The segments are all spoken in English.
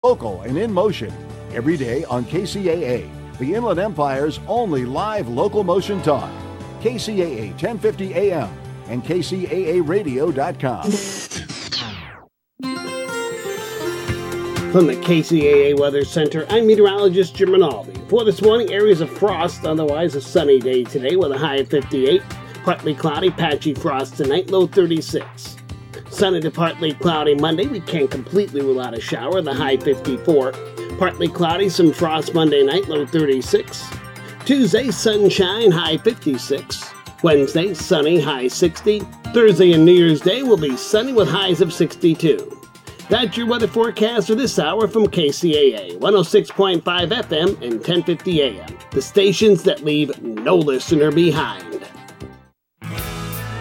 Local and in motion every day on Kcaa, the Inland Empire's only live local motion talk. Kcaa 1050 AM and kcaaradio.com. From the KCAA Weather Center, I'm meteorologist Jim Rinaldi. For this morning, areas of frost, otherwise a sunny day today with a high of 58. Partly cloudy, patchy frost tonight, low 36. Sunny to partly cloudy Monday, we can't completely rule out a shower, the high 54. Partly cloudy, some frost Monday night, low 36. Tuesday, sunshine, high 56. Wednesday, sunny, high 60. Thursday and New Year's Day will be sunny with highs of 62. That's your weather forecast for this hour from KCAA, 106.5 FM and 1050 AM. The stations that leave no listener behind.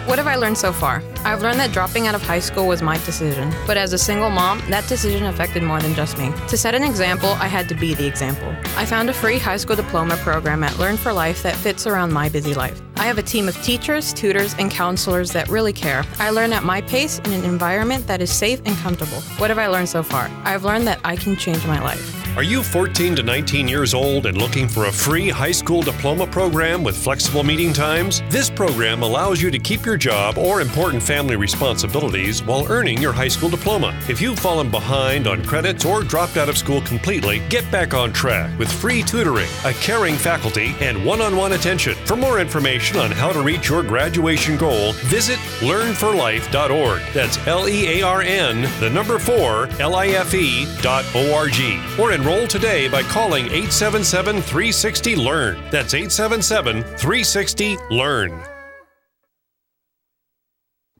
What have I learned so far? I've learned that dropping out of high school was my decision. But as a single mom, that decision affected more than just me. To set an example, I had to be the example. I found a free high school diploma program at Learn for Life that fits around my busy life. I have a team of teachers, tutors, and counselors that really care. I learn at my pace in an environment that is safe and comfortable. What have I learned so far? I've learned that I can change my life. Are you 14 to 19 years old and looking for a free high school diploma program with flexible meeting times? This program allows you to keep your job or important family responsibilities while earning your high school diploma. If you've fallen behind on credits or dropped out of school completely, get back on track with free tutoring, a caring faculty, and one-on-one attention. For more information on how to reach your graduation goal, visit learnforlife.org. That's LEARN4LIFE.org. Or enroll today by calling 877-360-LEARN. That's 877-360-LEARN.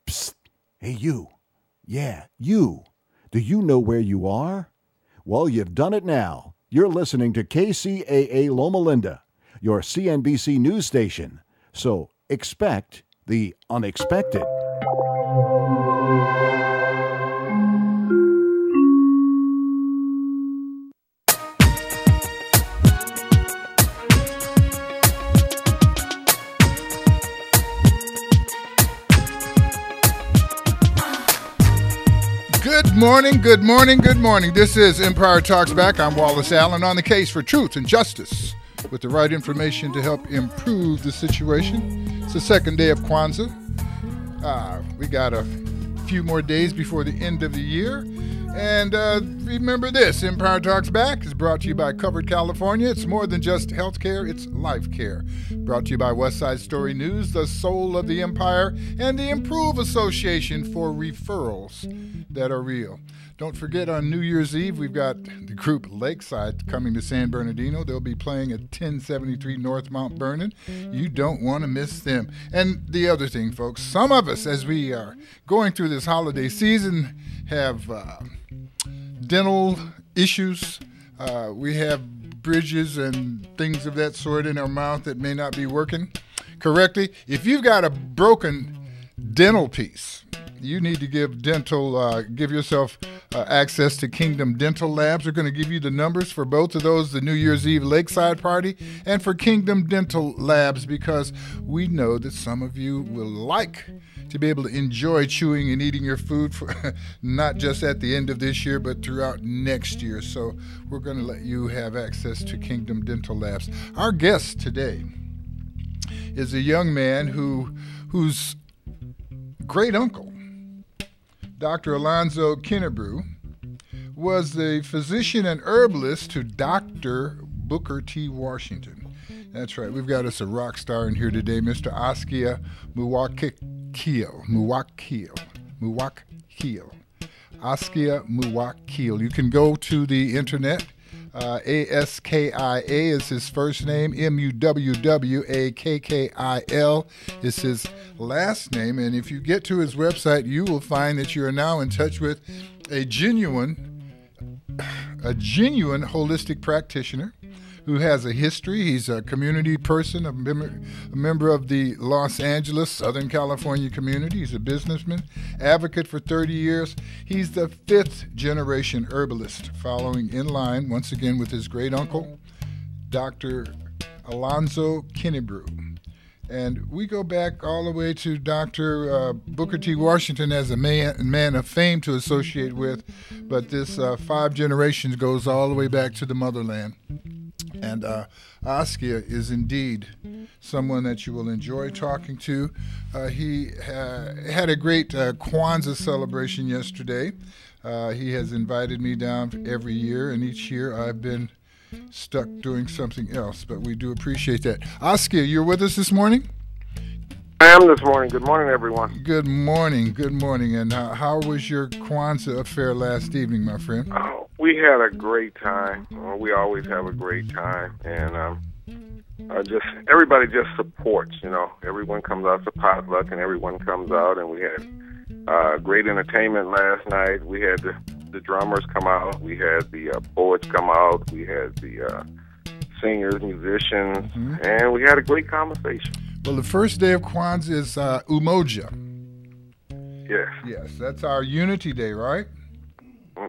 Psst. Hey, you. Yeah, you. Do you know where you are? Well, you've done it now. You're listening to KCAA Loma Linda, your CNBC news station. So expect the unexpected. Good morning. This is Empire Talks Back. I'm Wallace Allen on the case for truth and justice with the right information to help improve the situation. It's the second day of Kwanzaa. We got a few more days before the end of the year. And remember this, Empire Talks Back is brought to you by Covered California. It's more than just health care, it's life care. Brought to you by West Side Story News, the soul of the empire, and the Improve Association for referrals that are real. Don't forget, on New Year's Eve, we've got the group Lakeside coming to San Bernardino. They'll be playing at 1073 North Mount Vernon. You don't want to miss them. And the other thing, folks, some of us, as we are going through this holiday season, have dental issues. We have bridges and things of that sort in our mouth that may not be working correctly. If you've got a broken dental piece, you need to give yourself access to Kingdom Dental Labs. We're going to give you the numbers for both of those, the New Year's Eve Lakeside Party and for Kingdom Dental Labs, because we know that some of you will like to be able to enjoy chewing and eating your food for not just at the end of this year, but throughout next year. So we're going to let you have access to Kingdom Dental Labs. Our guest today is a young man whose great uncle, Dr. Alonzo Kennebrew, was the physician and herbalist to Dr. Booker T. Washington. That's right. We've got us a rock star in here today, Mr. Askia Muwakil. Askia Muwakil. You can go to the internet. Askia is his first name. Muwwakkil is his last name. And if you get to his website, you will find that you are now in touch with a genuine holistic practitioner who has a history. He's a community person, a member of the Los Angeles, Southern California community. He's a businessman, advocate for 30 years. He's the fifth generation herbalist, following in line, once again, with his great uncle, Dr. Alonzo Kennebrew. And we go back all the way to Dr. Booker T. Washington as a man of fame to associate with, but this 5 generations goes all the way back to the motherland. And Askia is indeed someone that you will enjoy talking to. He had a great Kwanzaa celebration yesterday. He has invited me down every year, and each year I've been stuck doing something else, but we do appreciate that. Askia, you're with us this morning? I am this morning. Good morning, everyone. Good morning. Good morning. And how was your Kwanzaa affair last evening, my friend? Oh, we had a great time. We always have a great time, and everybody just supports. Everyone comes out to potluck, and everyone comes out, and we had great entertainment last night. We had the drummers come out. We had the poets come out. We had the singers, musicians, and we had a great conversation. Well, the first day of Kwanzaa is Umoja. Yes. Yes, that's our Unity Day, right?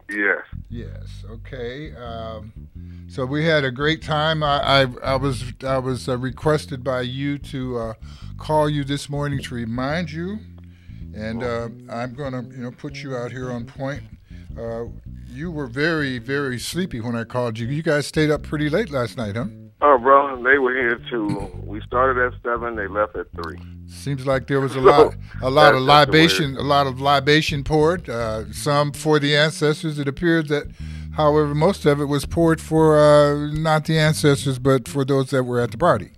Yes. Yes. Okay. So we had a great time. I was requested by you to call you this morning to remind you, and I'm going to put you out here on point. You were very, very sleepy when I called you. You guys stayed up pretty late last night, huh? Oh, bro, they were here too. We started at 7. They left at 3. Seems like there was a lot of libation poured. Some for the ancestors. It appears that, however, most of it was poured for not the ancestors, but for those that were at the party.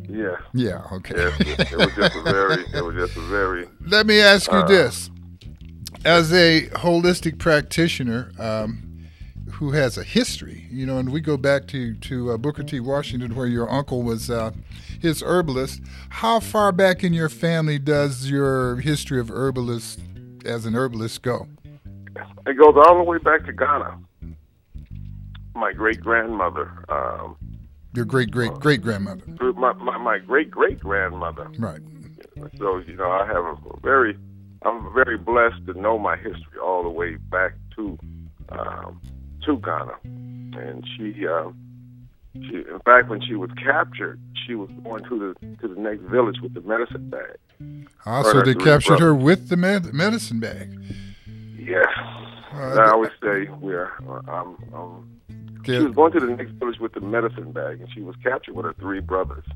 Yeah. Yeah. Okay. It was just a very. Let me ask you this: as a holistic practitioner who has a history, and we go back to Booker T. Washington, where your uncle was his herbalist. How far back in your family does your history of as an herbalist go? It goes all the way back to Ghana. My great-grandmother. Your great-great-great-grandmother. My great-great-grandmother. Right. So, I'm very blessed to know my history all the way back to Ghana. And she, in fact, when she was captured, she was going to the next village with the medicine bag. So they captured her with the medicine bag. Yes. I always say she was going to the next village with the medicine bag, and she was captured with her 3 brothers.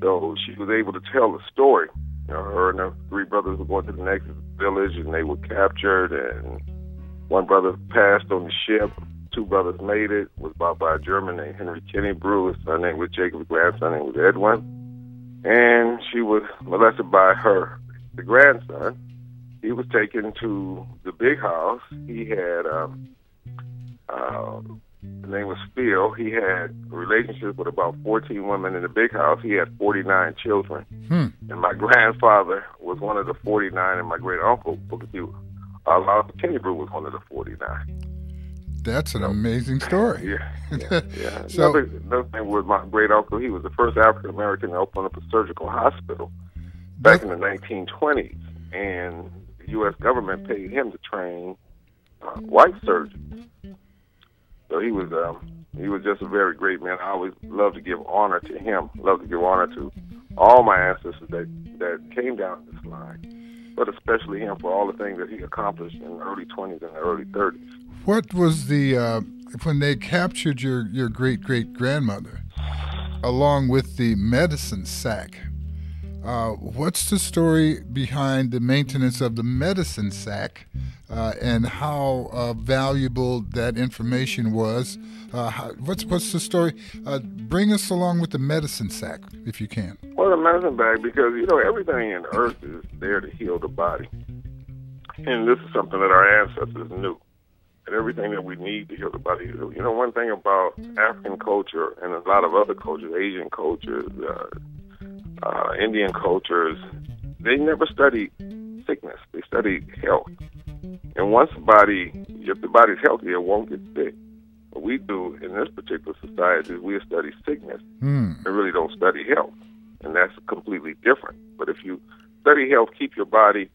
So she was able to tell the story. Her and her 3 brothers were going to the next village, and they were captured, and one brother passed on the ship. 2 brothers made it. Was bought by a German named Henry Kennebrew. His son name was Jacob. His grandson name was Edwin. And she was molested by the grandson. He was taken to the big house. He had, the name was Phil. He had a relationship with about 14 women in the big house. He had 49 children. And my grandfather was one of the 49, and my great uncle, Booker T. Kennebrew, was one of the 49. That's an amazing story. Yeah. So, another thing with my great uncle, he was the first African American to open up a surgical hospital back in the 1920s, and the U.S. government paid him to train white surgeons. So he was just a very great man. I always love to give honor to him. Love to give honor to all my ancestors that came down this line, but especially him for all the things that he accomplished in the early 20s and the early 30s. What was when they captured your great-great-grandmother, along with the medicine sack, what's the story behind the maintenance of the medicine sack and how valuable that information was? What's the story? Bring us along with the medicine sack, if you can. Well, the medicine bag, because, everything in the earth is there to heal the body. And this is something that our ancestors knew. And everything that we need to heal the body. One thing about African culture and a lot of other cultures, Asian cultures, Indian cultures, they never studied sickness. They studied health. And if the body's healthy, it won't get sick. What we do in this particular society is we study sickness and really don't study health. And that's completely different. But if you study health, keep your body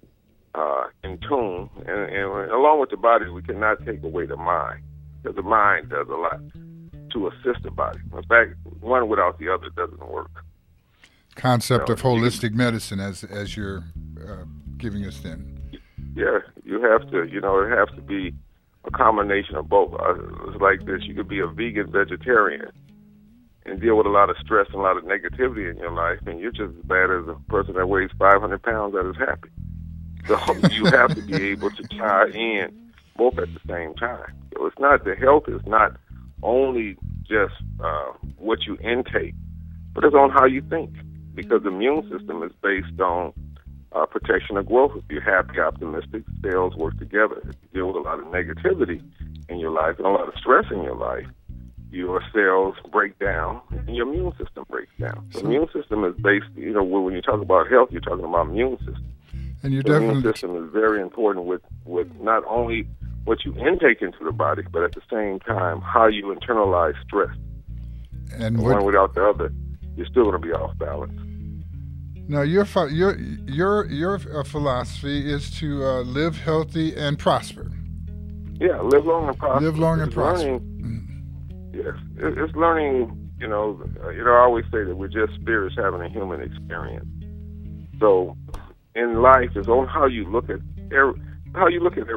in tune, and along with the body, we cannot take away the mind, because the mind does a lot to assist the body. In fact, one without the other doesn't work. concept of holistic medicine as you're giving us then. Yeah, you have to, it has to be a combination of both. It's like this, you could be a vegan vegetarian and deal with a lot of stress and a lot of negativity in your life, and you're just as bad as a person that weighs 500 pounds that is happy. So you have to be able to tie in both at the same time. So it's not, the health is not only just what you intake, but it's on how you think, because the immune system is based on protection of growth. If you're happy, optimistic, cells work together. If you deal with a lot of negativity in your life and a lot of stress in your life, your cells break down and your immune system breaks down. The immune system is based, when you talk about health, you're talking about immune system. And you the immune system is very important with not only what you intake into the body, but at the same time, how you internalize stress. And one without the other, you're still going to be off balance. Now, your philosophy is to live healthy and prosper. Yeah, live long and prosper. Live long and prosper. Yes, it's learning. I always say that we're just spirits having a human experience. So, in life, it's on how you look at everything. How you look at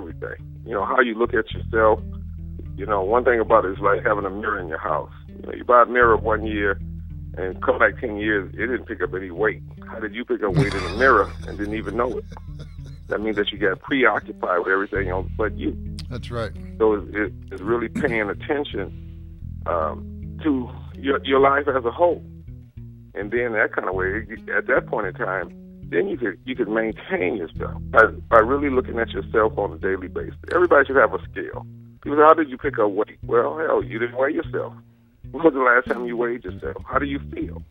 yourself. One thing about it is like having a mirror in your house. You buy a mirror 1 year and come back 10 years, it didn't pick up any weight. How did you pick up weight in the mirror and didn't even know it? That means that you got preoccupied with everything else but you. That's right. So it's really paying attention to your life as a whole. And then that kind of way, at that point in time, then you could maintain yourself by really looking at yourself on a daily basis. Everybody should have a scale. People say, how did you pick up weight? Well, hell, you didn't weigh yourself. When was the last time you weighed yourself? How do you feel?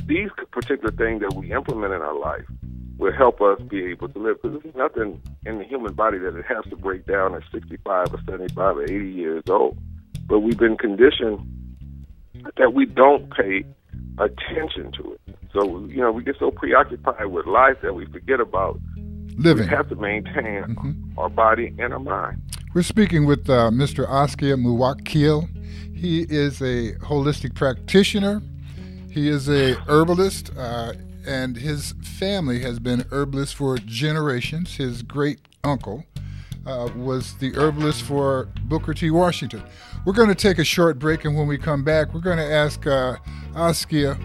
These particular things that we implement in our life will help us be able to live. Because there's nothing in the human body that it has to break down at 65 or 75 or 80 years old. But we've been conditioned that we don't pay attention to it. So, we get so preoccupied with life that we forget about living. We have to maintain our body and our mind. We're speaking with Mr. Kcaa Muwakil. He is a holistic practitioner. He is a herbalist, and his family has been herbalists for generations. His great uncle was the herbalist for Booker T. Washington. We're going to take a short break, and when we come back, we're going to ask Kcaa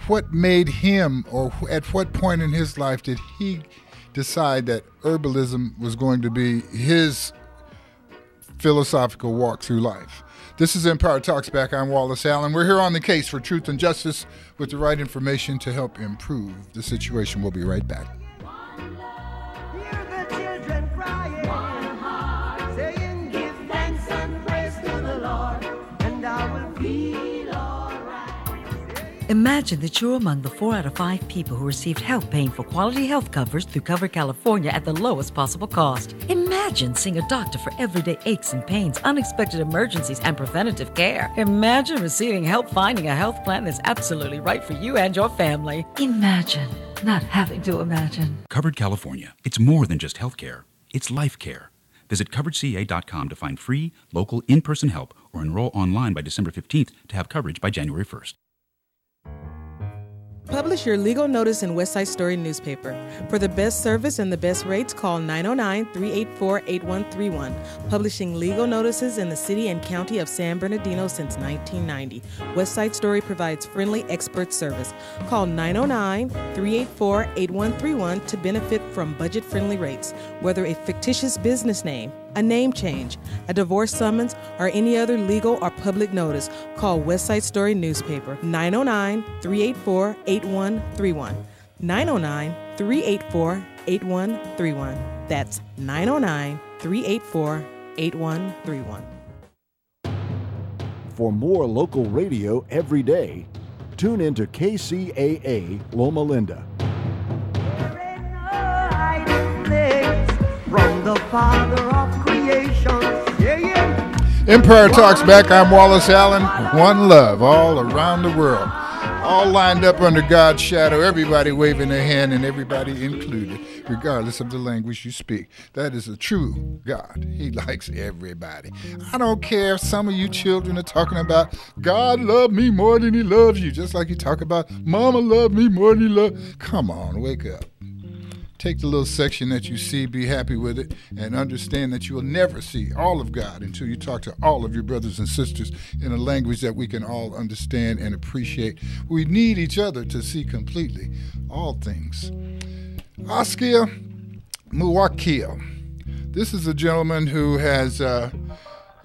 what made him, or at what point in his life did he decide that herbalism was going to be his philosophical walk through life. This is Empire Talks Back. I'm Wallace Allen. We're here on the case for truth and justice with the right information to help improve the situation. We'll be right back. Hear the children crying, one heart, saying, give thanks and praise to the Lord, and I will feel all right. Imagine that you're among the 4 out of 5 people who received help paying for quality health coverage through Cover California at the lowest possible cost. Imagine seeing a doctor for everyday aches and pains, unexpected emergencies, and preventative care. Imagine receiving help finding a health plan that's absolutely right for you and your family. Imagine not having to imagine. Covered California. It's more than just health care. It's life care. Visit CoveredCA.com to find free, local, in-person help or enroll online by December 15th to have coverage by January 1st. Publish your legal notice in West Side Story newspaper. For the best service and the best rates, call 909-384-8131. Publishing legal notices in the city and county of San Bernardino since 1990. West Side Story provides friendly expert service. Call 909-384-8131 to benefit from budget-friendly rates. Whether a fictitious business name, a name change, a divorce summons, or any other legal or public notice, call West Side Story newspaper 909-384-8131. 909-384-8131. That's 909-384-8131. For more local radio every day, tune into KCAA Loma Linda. From the Father of creation. Empire Talks Back. I'm Wallace Allen. One love all around the world. All lined up under God's shadow, everybody waving their hand and everybody included, regardless of the language you speak. That is a true God. He likes everybody. I don't care if some of you children are talking about God loved me more than he loves you, just like you talk about Mama loved me more than he loved. Come on, wake up. Take the little section that you see, be happy with it, and understand that you will never see all of God until you talk to all of your brothers and sisters in a language that we can all understand and appreciate. We need each other to see completely all things. Oscar Muwakil. This is a gentleman who has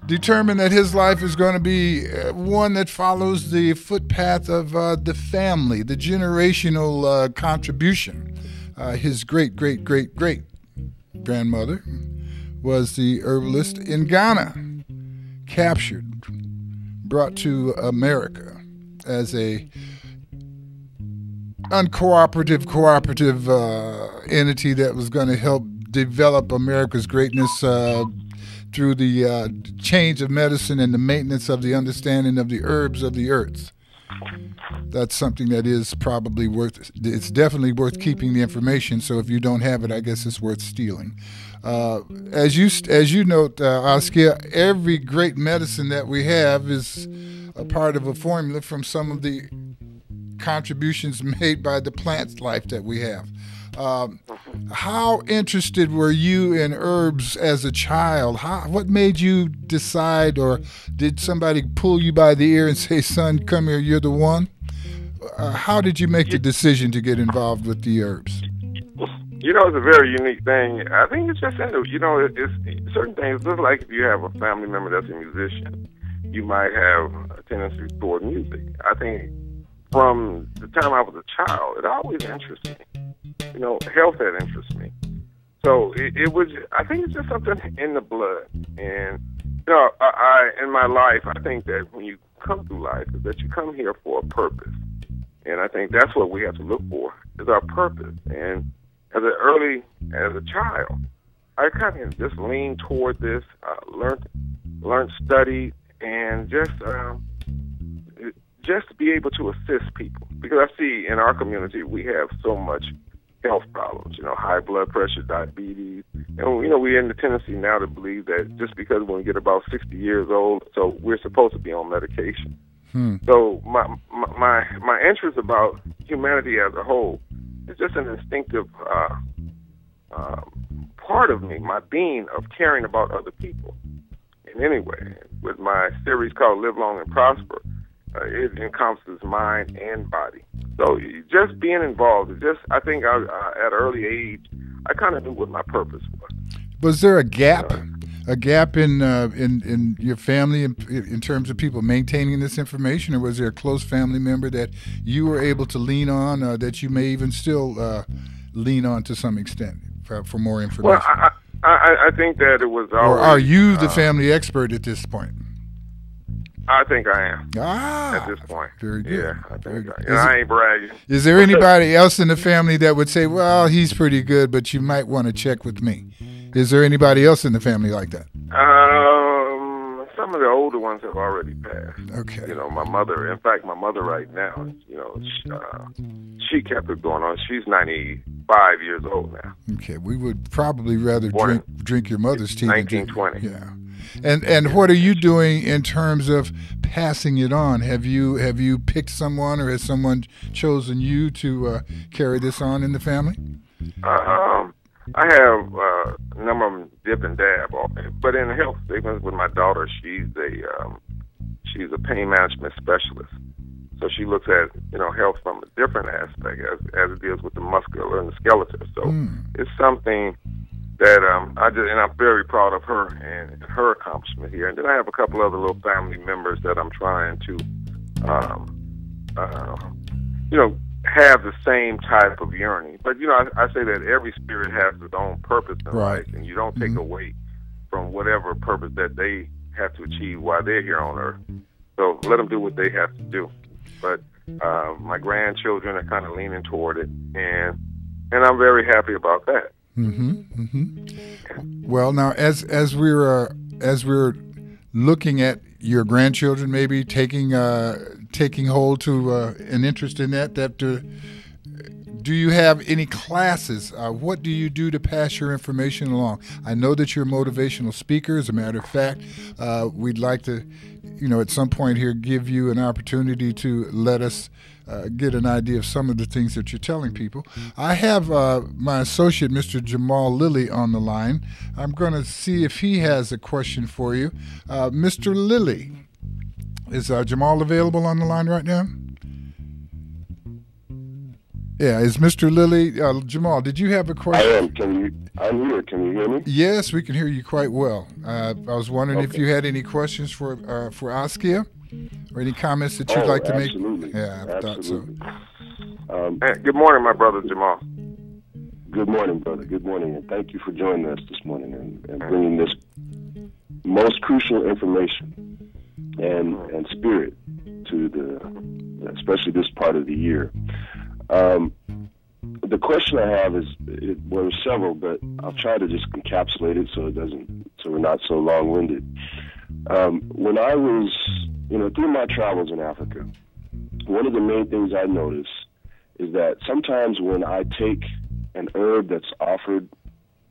determined that his life is going to be one that follows the footpath of the family, the generational contribution. His great-great-great-great-grandmother was the herbalist in Ghana, captured, brought to America as a cooperative entity that was going to help develop America's greatness through the change of medicine and the maintenance of the understanding of the herbs of the earth. That's something that is probably it's definitely worth keeping the information. So if you don't have it, I guess it's worth stealing. As you note, Oscar, every great medicine that we have is a part of a formula from some of the contributions made by the plant life that we have. How interested were you in herbs as a child? What made you decide, or did somebody pull you by the ear and say, son, come here, you're the one? How did you make the decision to get involved with the herbs? You know, it's a very unique thing. I think it's just, it's certain things, just like if you have a family member that's a musician, you might have a tendency toward music. I think from the time I was a child, it always interested me. You know, health had interested me. So it was, I think it's just something in the blood. And, you know, I in my life, I think that when you come through life, is that you come here for a purpose. And I think that's what we have to look for, is our purpose. And as a child, I kind of just leaned toward this, learned, studied, and just to be able to assist people. Because I see in our community, we have so much health problems, you know, high blood pressure, diabetes. And, you know, we're in the tendency now to believe that just because when we get about 60 years old, so we're supposed to be on medication. So my interest about humanity as a whole is just an instinctive part of me, my being of caring about other people. And anyway, with my series called Live Long and Prosper, it encompasses mind and body. So just being involved, I think at an early age, I kind of knew what my purpose was. Was there a gap? A gap in your family in terms of people maintaining this information, or was there a close family member that you were able to lean on, that you may even still lean on to some extent for more information? Well, I think that it was always... Or are you the family expert at this point? I think I am. At this point. Very good. Yeah, I think I ain't bragging. Is there anybody else in the family that would say, well, he's pretty good, but you might want to check with me? Is there anybody else in the family like that? Some of the older ones have already passed. Okay. You know, my mother right now, you know, she kept it going on. She's 95 years old now. Okay, we would probably rather drink your mother's tea. 1920. Yeah. And what are you doing in terms of passing it on? Have you picked someone, or has someone chosen you to carry this on in the family? I have a number of them dip and dab, but in the health statements with my daughter, she's a pain management specialist. So she looks at, you know, health from a different aspect as it deals with the muscular and the skeleton. So it's something that I'm very proud of her and her accomplishment here. And then I have a couple other little family members that I'm trying to, you know, have the same type of yearning. But, you know, I say that every spirit has its own purpose in life, and you don't take away from whatever purpose that they have to achieve while they're here on earth. So let them do what they have to do. But my grandchildren are kind of leaning toward it, and I'm very happy about that. Well, now as we're looking at your grandchildren, maybe taking hold to an interest in that. Do you have any classes? What do you do to pass your information along? I know that you're a motivational speaker. As a matter of fact, we'd like to, at some point here, give you an opportunity to let us get an idea of some of the things that you're telling people. I have my associate, Mr. Jamal Lilly, on the line. I'm going to see if he has a question for you. Mr. Lilly, is Jamal available on the line right now? Yeah, is Mr. Lilly, Jamal, did you have a question? I am. I'm here. Can you hear me? Yes, we can hear you quite well. I was wondering if you had any questions for Askia, or any comments that you'd like to absolutely. make. Yeah, I thought so. Good morning, my brother Jamal. Good morning, brother. Good morning, and thank you for joining us this morning and bringing this most crucial information and spirit to especially this part of the year. The question I have is, there's several, but I'll try to just encapsulate it so we're not so long-winded. When I was, through my travels in Africa, one of the main things I noticed is that sometimes when I take an herb that's offered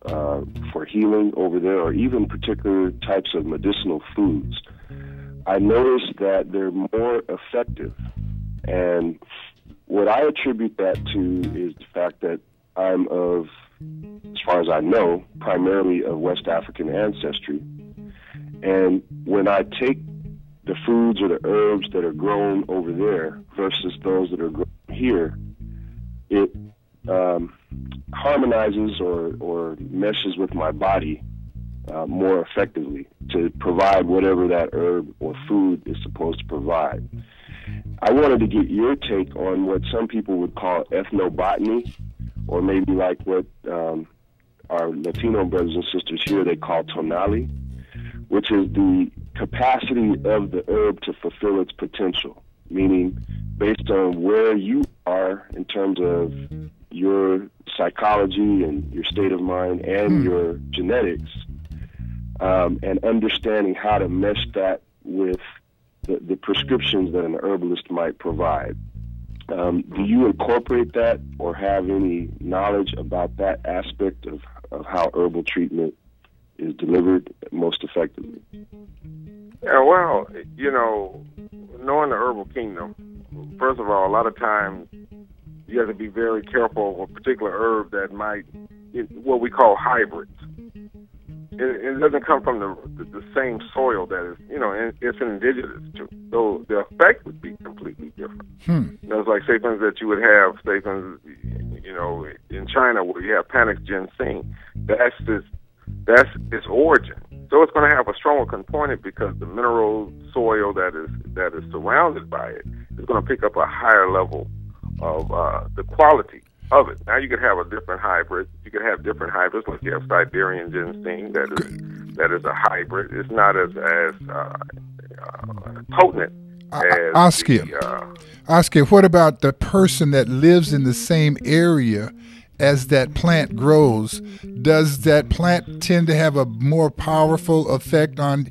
for healing over there, or even particular types of medicinal foods, I notice that they're more effective. And what I attribute that to is the fact that I'm of, as far as I know, primarily of West African ancestry. And when I take the foods or the herbs that are grown over there versus those that are grown here, it harmonizes or meshes with my body more effectively to provide whatever that herb or food is supposed to provide. I wanted to get your take on what some people would call ethnobotany, or maybe like what our Latino brothers and sisters here, they call tonali, which is the capacity of the herb to fulfill its potential, meaning based on where you are in terms of your psychology and your state of mind and your genetics, and understanding how to mesh that with the prescriptions that an herbalist might provide. Do you incorporate that or have any knowledge about that aspect of how herbal treatment is delivered most effectively? Yeah, well, knowing the herbal kingdom, first of all, a lot of times you have to be very careful of a particular herb that might, what we call hybrids. It doesn't come from the same soil that is, it's indigenous to. So the effect would be completely different. It's like, say, for instance, that you would have, say, for instance, in China where you have panic ginseng. That's its origin. So it's going to have a stronger component because the mineral soil that is surrounded by it is going to pick up a higher level of the quality of it. Now you could have a different hybrid. You could have different hybrids, like you have Siberian ginseng that is a hybrid. It's not as potent as Askia, what about the person that lives in the same area as that plant grows? Does that plant tend to have a more powerful effect on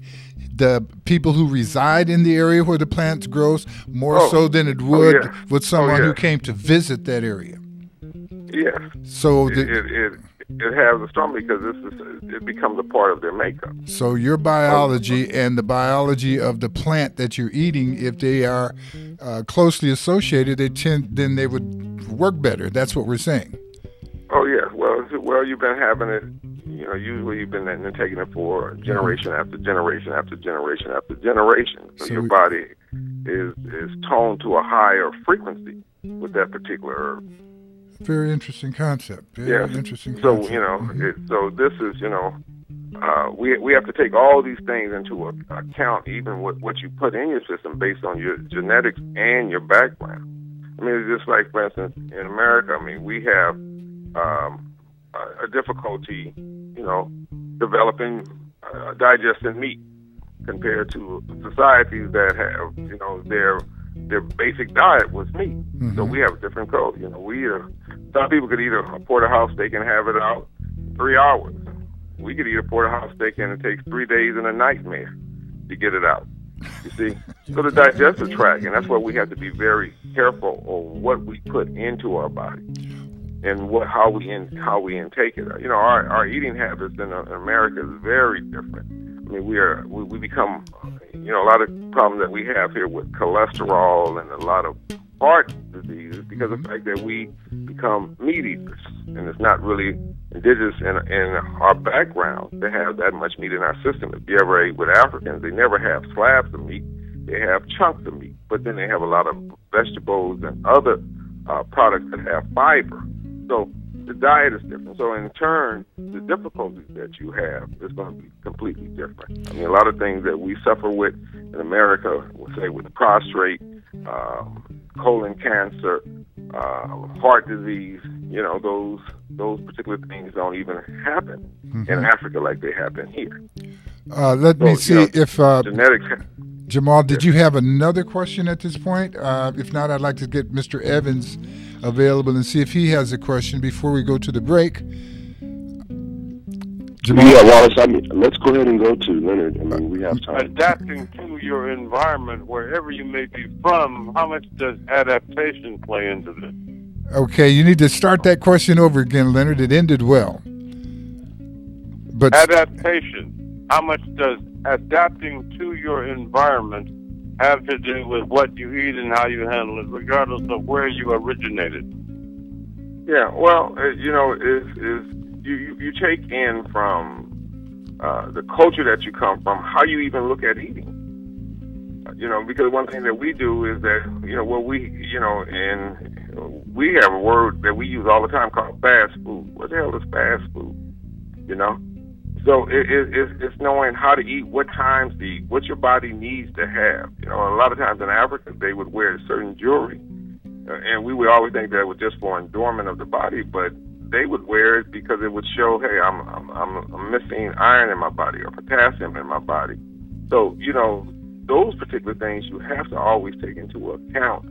the people who reside in the area where the plant grows, more so than it would with someone who came to visit that area? Yes. So it has a strong, because it becomes a part of their makeup. So your biology and the biology of the plant that you're eating, if they are closely associated, then they would work better. That's what we're saying. Oh yeah. Well, you've been having it. Usually you've been taking it for generation after generation after generation after generation. So your body is toned to a higher frequency with that particular herb. Very interesting concept. Very interesting So concept. so this is we have to take all these things into account, even what you put in your system based on your genetics and your background. I mean, it's just like, for instance, in America. I mean, we have a difficulty, developing digesting meat compared to societies that have, their basic diet was meat. So we have a different code. Some people could eat a porterhouse steak and have it out 3 hours. We could eat a porterhouse steak and it takes 3 days and a nightmare. to get it out. You see? So the digestive tract, and that's why we have to be very careful on what we put into our body and how we intake it. You know, our eating habits in America is very different. I mean, we become, you know, a lot of problems that we have here with cholesterol and a lot of heart disease because of the fact that we become meat eaters, and it's not really indigenous in our background to have that much meat in our system. If you ever ate with Africans, they never have slabs of meat; they have chunks of meat, but then they have a lot of vegetables and other products that have fiber. So the diet is different. So in turn, the difficulties that you have is going to be completely different. I mean, a lot of things that we suffer with in America, we'll say with prostrate, colon cancer, heart disease, you know, those particular things don't even happen in Africa like they happen here. Let me see if genetics. Jamal, did you have another question at this point? If not, I'd like to get Mr. Evans available and see if he has a question before we go to the break. Jamal? Yeah, Wallace, let's go ahead and go to Leonard. I mean, we have time. Adapting to your environment, wherever you may be from, how much does adaptation play into this? Okay, you need to start that question over again, Leonard. It ended well. But adaptation, how much does adapting to your environment have to do with what you eat and how you handle it, regardless of where you originated? Yeah, well, you know, you take in from the culture that you come from, how you even look at eating. You know, because one thing that we do is that, you know, we have a word that we use all the time called fast food. What the hell is fast food? You know? So it's knowing how to eat, what times to eat, what your body needs to have. You know, a lot of times in Africa, they would wear certain jewelry. And we would always think that it was just for adornment of the body, but they would wear it because it would show, hey, I'm missing iron in my body or potassium in my body. So, you know, those particular things you have to always take into account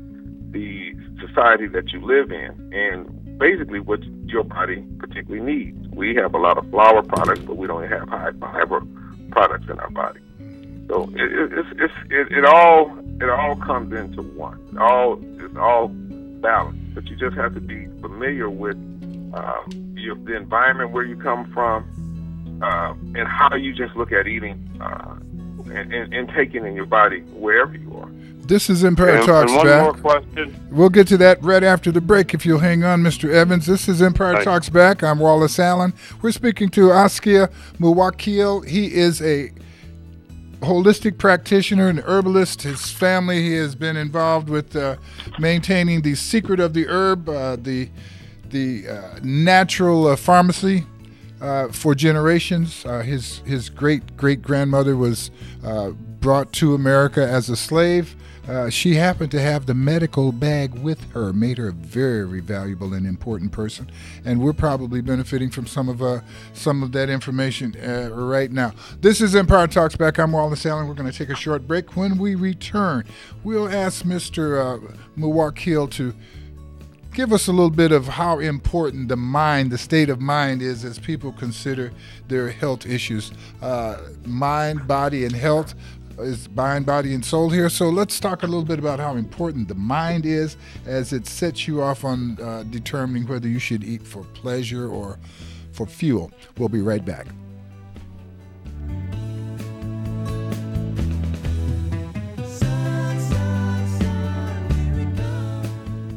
the society that you live in and basically what your body particularly needs. We have a lot of flour products, but we don't have high fiber products in our body. So it all comes into one. It's all balanced, but you just have to be familiar with the environment where you come from and how you just look at eating and taking in your body wherever you are. This is Empire Talks and one Back. More question. We'll get to that right after the break if you'll hang on, Mr. Evans. This is Empire Talks Back. I'm Wallace Allen. We're speaking to Kcaa Muwakil. He is a holistic practitioner and herbalist. His family, he has been involved with maintaining the secret of the herb, the natural pharmacy for generations. His great-great-grandmother was brought to America as a slave. She happened to have the medical bag with her, made her a very valuable and important person, and we're probably benefiting from some of that information right now. This is Empire Talks Back. I'm Wallace Allen. We're going to take a short break. When we return, we'll ask Mr. Muwakil to give us a little bit of how important the state of mind is as people consider their health issues. Mind, body, and health is mind, body, and soul here. So let's talk a little bit about how important the mind is as it sets you off on determining whether you should eat for pleasure or for fuel. We'll be right back.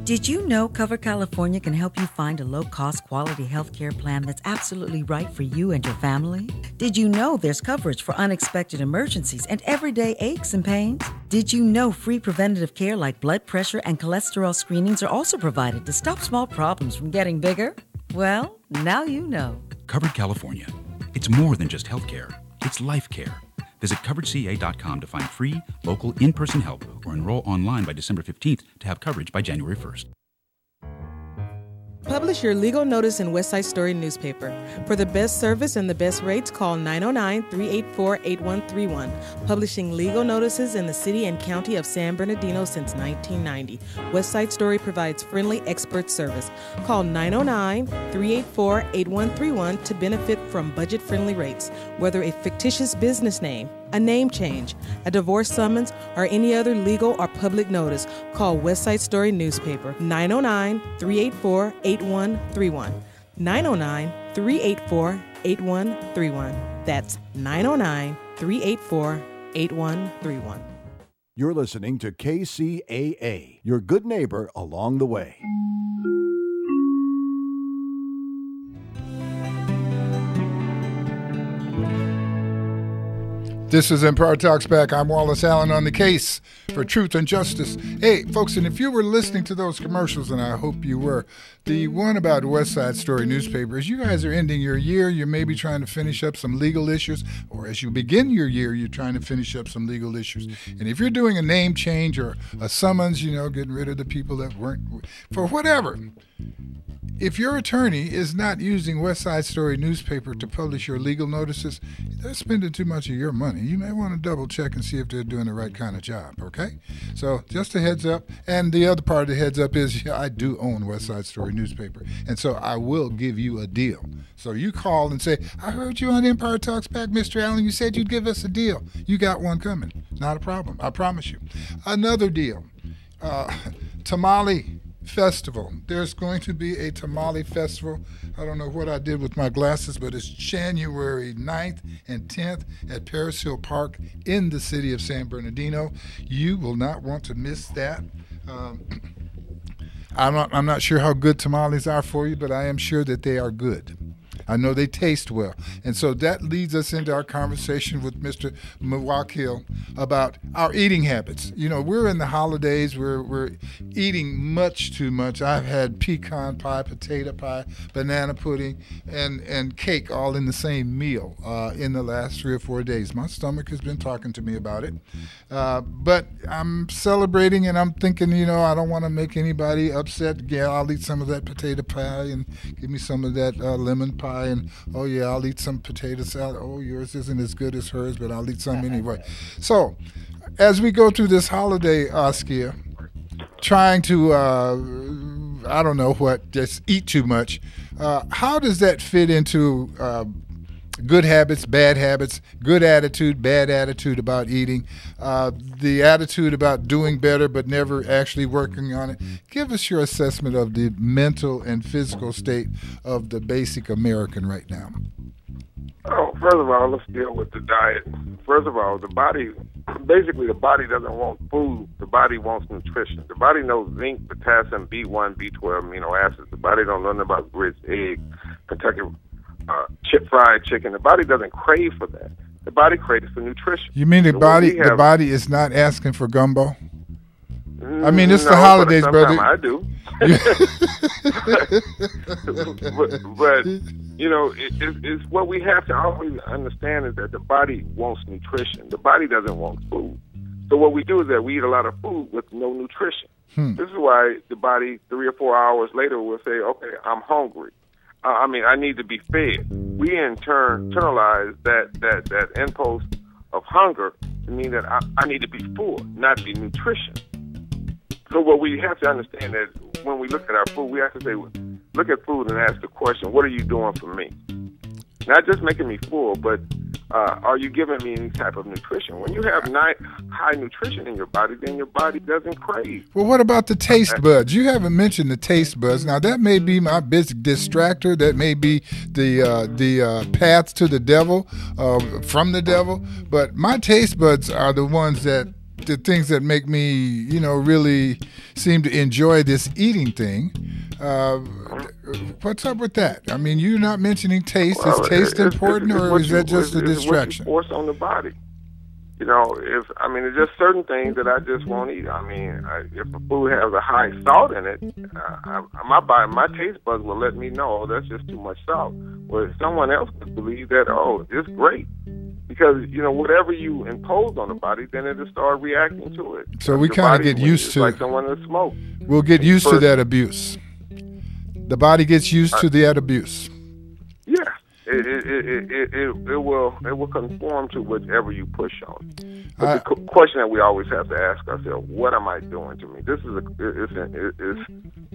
Did you know Cover California can help you find a low-cost quality health care plan that's absolutely right for you and your family? Did you know there's coverage for unexpected emergencies and everyday aches and pains? Did you know free preventative care like blood pressure and cholesterol screenings are also provided to stop small problems from getting bigger? Well, now you know. Covered California. It's more than just health care. It's life care. Visit CoveredCA.com to find free, local, in-person help or enroll online by December 15th to have coverage by January 1st. Publish your legal notice in West Side Story newspaper. For the best service and the best rates, call 909-384-8131. Publishing legal notices in the city and county of San Bernardino since 1990. West Side Story provides friendly expert service. Call 909-384-8131 to benefit from budget-friendly rates. Whether a fictitious business name, a name change, a divorce summons, or any other legal or public notice, call West Side Story Newspaper, 909-384-8131. 909-384-8131. That's 909-384-8131. You're listening to KCAA, your good neighbor along the way. This is Empire Talks Back. I'm Wallace Allen on the case for truth and justice. Hey, folks, and if you were listening to those commercials, and I hope you were, the one about West Side Story newspaper, as you guys are ending your year, you're maybe trying to finish up some legal issues, or as you begin your year, you're trying to finish up some legal issues. And if you're doing a name change or a summons, getting rid of the people that weren't, for whatever, if your attorney is not using West Side Story newspaper to publish your legal notices, they're spending too much of your money. You may want to double check and see if they're doing the right kind of job, okay? So just a heads up. And the other part of the heads up is, I do own West Side Story newspaper, and so I will give you a deal. So you call and say, I heard you on Empire Talks Back, Mr. Allen. You said you'd give us a deal. You got one coming. Not a problem. I promise you. Another deal. Tamale Festival. There's going to be a tamale festival. I don't know what I did with my glasses, but it's January 9th and 10th at Paris Hill Park in the city of San Bernardino. You will not want to miss that. I'm not sure how good tamales are for you, but I am sure that they are good. I know they taste well. And so that leads us into our conversation with Mr. Muwakil about our eating habits. We're in the holidays. We're eating much too much. I've had pecan pie, potato pie, banana pudding, and cake all in the same meal in the last 3 or 4 days. My stomach has been talking to me about it. But I'm celebrating, and I'm thinking, I don't want to make anybody upset. Yeah, I'll eat some of that potato pie and give me some of that lemon pie. And oh yeah, I'll eat some potato salad. Oh, yours isn't as good as hers, but I'll eat some anyway. So as we go through this holiday, Askia, trying to just eat too much, how does that fit into good habits, bad habits, good attitude, bad attitude about eating, the attitude about doing better but never actually working on it? Give us your assessment of the mental and physical state of the basic American right now. Oh, first of all, let's deal with the diet. First of all, the body doesn't want food. The body wants nutrition. The body knows zinc, potassium, B1, B12 amino acids. The body don't know nothing about grits, eggs, Kentucky fried chicken. The body doesn't crave for that. The body craves for nutrition. You mean the body is not asking for gumbo? I mean, it's the holidays, brother. I do. but it's what we have to always understand is that the body wants nutrition. The body doesn't want food. So what we do is that we eat a lot of food with no nutrition. This is why the body 3 or 4 hours later will say, okay, I'm hungry. I need to be fed. We in turn internalize that impulse of hunger to mean that I need to be full, not be nutrition. So what we have to understand is when we look at our food, we have to say, look at food and ask the question, what are you doing for me? Not just making me full, but are you giving me any type of nutrition? When you have high nutrition in your body, then your body doesn't crave. Well, what about the taste buds? You haven't mentioned the taste buds. Now, that may be my big distractor. That may be the path to the devil, from the devil. But my taste buds are the ones the things that make me, really seem to enjoy this eating thing. What's up with that? I mean, you're not mentioning taste. Is taste important, or is that just a distraction? It's force on the body. It's just certain things that I just won't eat. I mean, if a food has a high salt in it, my taste buds will let me know, that's just too much salt. Well, someone else could believe that, it's great. Because, whatever you impose on the body, then it'll start reacting to it. So we kind of get used to it. Like someone that smokes. We'll get used to that abuse. The body gets used to that abuse. Yeah. It will conform to whatever you push on. But the question that we always have to ask ourselves: what am I doing to me? This is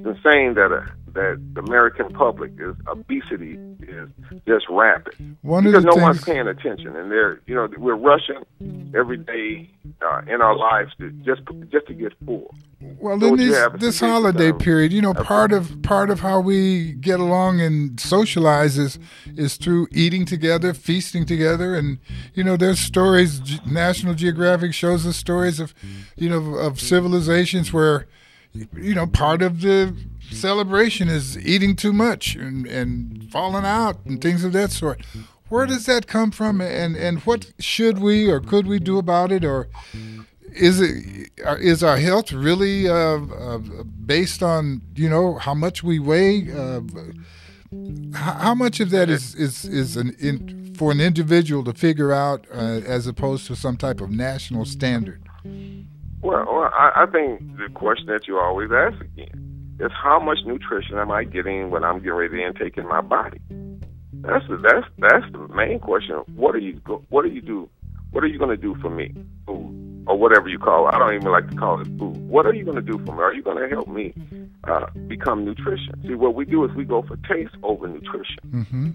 insane that the American public obesity is just rampant because no one's paying attention, and we're rushing every day in our lives to just to get full. Well, in this holiday period, part of how we get along and socialize is through eating together, feasting together, and there's stories. National Geographic shows us stories of of civilizations where part of the celebration is eating too much and falling out and things of that sort. Where does that come from, and what should we or could we do about it, or is our health really based on how much we weigh? How much of that is for an individual to figure out as opposed to some type of national standard? Well, I think the question that you always ask again is how much nutrition am I getting when I'm getting ready to intake in my body? That's the main question. What do you do? What are you going to do for me? Food, or whatever you call it. I don't even like to call it food. What are you going to do for me? Are you going to help me become nutrition? See, what we do is we go for taste over nutrition. Mm-hmm.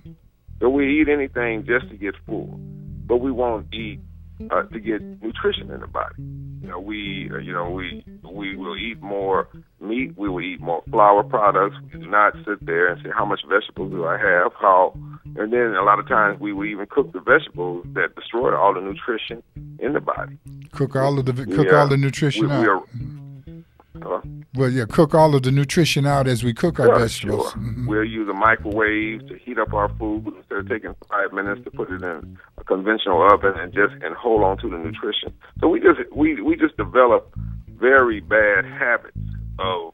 So we eat anything just to get full, but we won't eat to get nutrition in the body. We will eat more meat. We will eat more flour products. We do not sit there and say, how much vegetables do I have? And then a lot of times we will even cook the vegetables that destroy all the nutrition in the body. Cook all the nutrition out. Cook all of the nutrition out as we cook our vegetables. Sure. Mm-hmm. We'll use a microwave to heat up our food instead of taking 5 minutes to put it in a conventional oven and hold on to the nutrition. So we just develop very bad habits of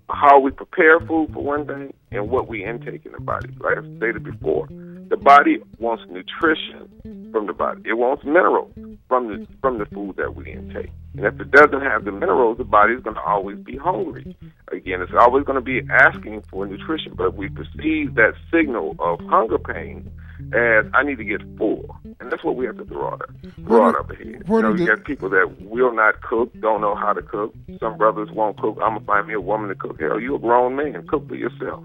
how we prepare food for one thing and what we intake in the body. Like I stated before, the body wants nutrition from the body. It wants minerals from the food that we intake. And if it doesn't have the minerals, the body is going to always be hungry. Again, it's always going to be asking for nutrition, but we perceive that signal of hunger pain as I need to get full. And that's what we have to throw out of ahead. You got people that will not cook, don't know how to cook. Some brothers won't cook. I'm going to find me a woman to cook. Hell, you're a grown man. Cook for yourself.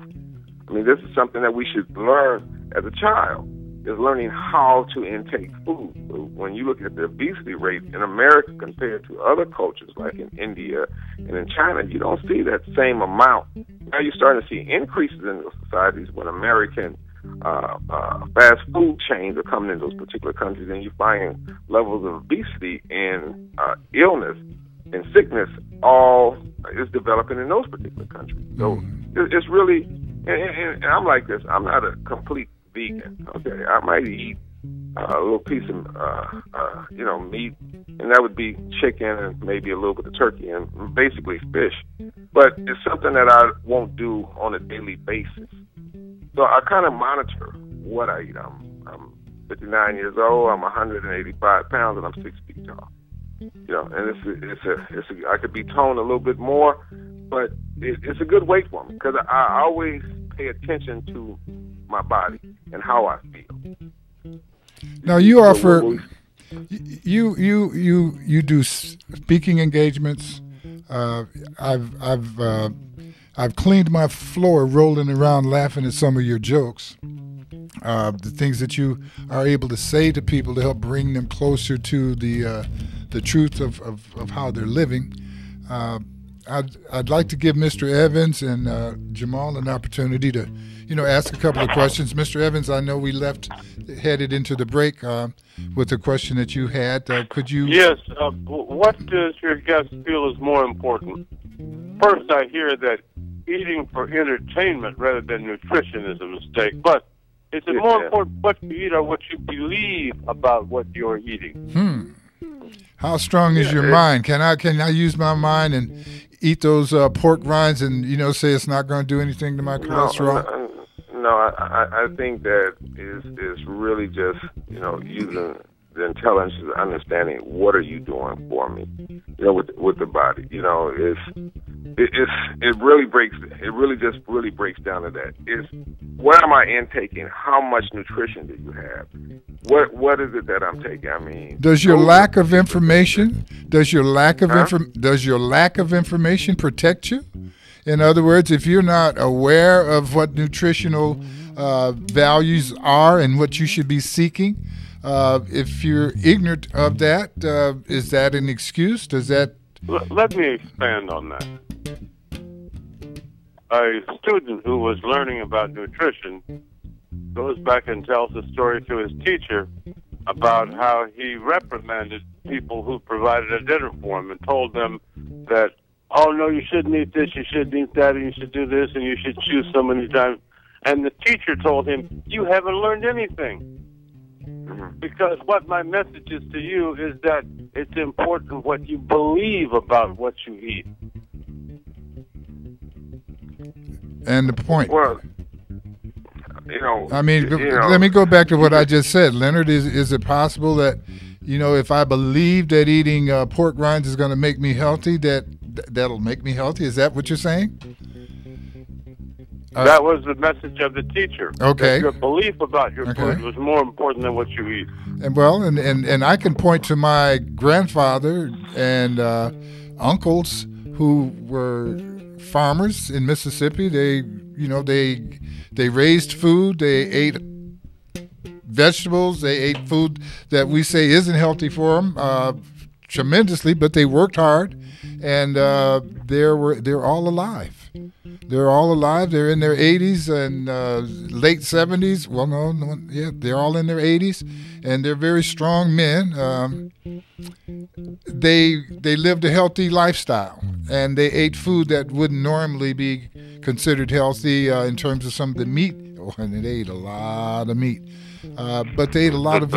I mean, this is something that we should learn as a child, is learning how to intake food. When you look at the obesity rate in America compared to other cultures like in India and in China, you don't see that same amount. Now you're starting to see increases in those societies when American fast food chains are coming in those particular countries, and you find levels of obesity and illness and sickness all is developing in those particular countries. So it's really, and I'm like this, I'm not a complete vegan, okay? I might eat a little piece of, meat, and that would be chicken and maybe a little bit of turkey and basically fish. But it's something that I won't do on a daily basis. So I kind of monitor what I eat. I'm 59 years old. I'm 185 pounds, and I'm 6 feet tall. And I could be toned a little bit more, but it's a good weight for me because I always pay attention to my body and how I feel. Now you offer, you do speaking engagements. I've cleaned my floor rolling around laughing at some of your jokes. The things that you are able to say to people to help bring them closer to the truth of how they're living. I'd like to give Mr. Evans and Jamal an opportunity to, ask a couple of questions. Mr. Evans, I know we headed into the break with the question that you had. Could you? Yes. What does your guest feel is more important? First, I hear that eating for entertainment rather than nutrition is a mistake. But is it more important what you eat or what you believe about what you're eating? How strong is your mind? Can I use my mind and eat those pork rinds and say it's not going to do anything to my cholesterol? No, I think that is really just using the intelligence, understanding what are you doing for me, with the body. It really just breaks down to that. Is what am I intaking? How much nutrition do you have? What is it that I'm taking? I mean, does your lack of information protect you? In other words, if you're not aware of what nutritional values are and what you should be seeking, if you're ignorant of that, is that an excuse? Does that... Let me expand on that. A student who was learning about nutrition goes back and tells a story to his teacher about how he reprimanded people who provided a dinner for him and told them that, oh, no, you shouldn't eat this, you shouldn't eat that, and you should do this, and you should chew so many times. And the teacher told him, you haven't learned anything. Because what my message is to you is that it's important what you believe about what you eat. And the point. Well, I mean, let me go back to what I just said. Leonard, is it possible that, if I believe that eating pork rinds is going to make me healthy, that'll make me healthy? Is that what you're saying? That was the message of the teacher. Okay. That your belief about your food was more important than what you eat. And I can point to my grandfather and uncles who were farmers in Mississippi. They raised food. They ate vegetables. They ate food that we say isn't healthy for them tremendously, but they worked hard, and they're all alive. They're all alive. They're in their 80s and late 70s. Well, they're all in their 80s, and they're very strong men. They lived a healthy lifestyle, and they ate food that wouldn't normally be considered healthy in terms of some of the meat. Oh, and they ate a lot of meat. But they ate a lot of